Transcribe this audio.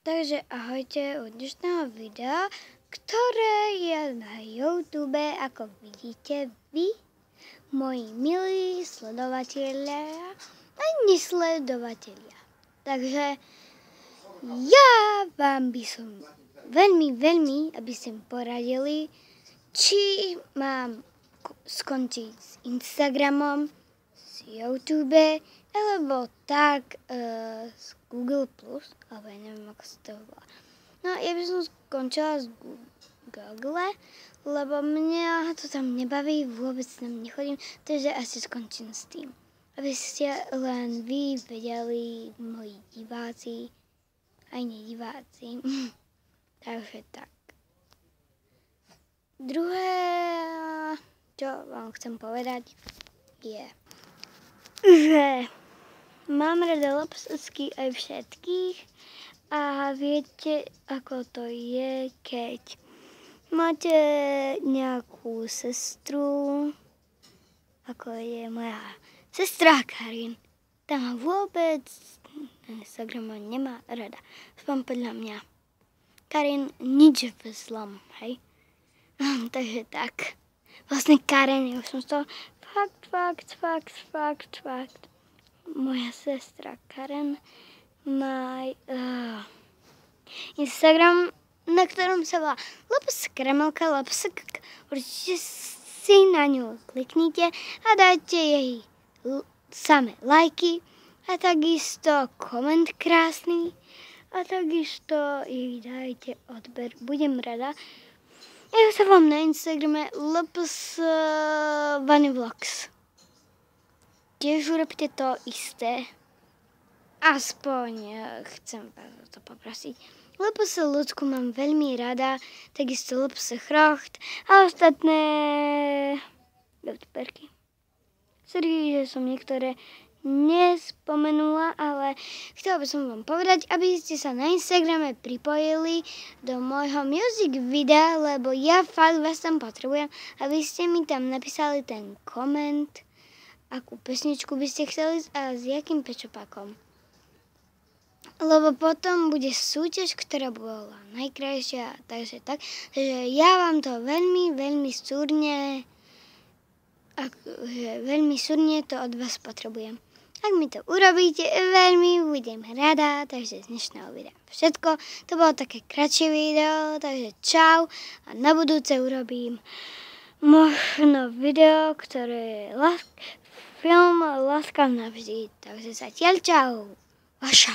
Takže ahojte u dnešného videa, ktoré je na YouTube, ako vidíte vy, moji milí sledovatelia a nesledovatelia. Takže ja vám by som veľmi, aby ste mi poradili, či mám skončiť s Instagramom, s YouTube, alebo tak z Google+, alebo ja neviem, ako sa to volá. No, ja by som skončila z Google, lebo mňa to tam nebaví, vôbec tam nechodím, takže asi skončím s tým. Aby ste len vy vedeli, moji diváci, aj nediváci. Takže tak. Druhé, čo vám chcem povedať, je, že mám rada lopsovky aj všetkých a viete, ako to je, keď máte nejakú sestru, ako je moja sestra Karin. Tá ma vôbec na Instagramu nemá rada. Aspoň podľa mňa. Karin nič v zlom, hej? Takže tak. Vlastne Karin, ja už som z toho fakt. Moja sestra Karen má Instagram, na ktorom sa volá Lopus Kremelka, určite si na ňu kliknite a dajte jej samé lajky a takisto koment krásny a takisto jej dajte odber. Budem rada. Ja sa vám na Instagrame Lopus Bunny Vlogs. Tiež urobte to isté. Aspoň chcem vás o to poprosiť. Lopuse ľudsku mám veľmi rada, takisto Lopuse chrocht a ostatné youtuberky. Sorry, že som niektoré nespomenula, ale chcela by som vám povedať, aby ste sa na Instagrame pripojili do môjho music videa, lebo ja fakt vás tam potrebujem, aby ste mi tam napísali ten koment, akú pesničku by ste chceli a s jakým pečopákom. Lebo potom bude súťaž, ktorá bola najkrajšia, takže tak. Takže ja vám to veľmi súrne to od vás potrebujem. Ak mi to urobíte, veľmi budem rada, takže z dnešného videa všetko. To bolo také kratšie video, takže čau a na budúce urobím možno video, ktoré je film Láska navždy. Takže zatiaľ čau. Vaša.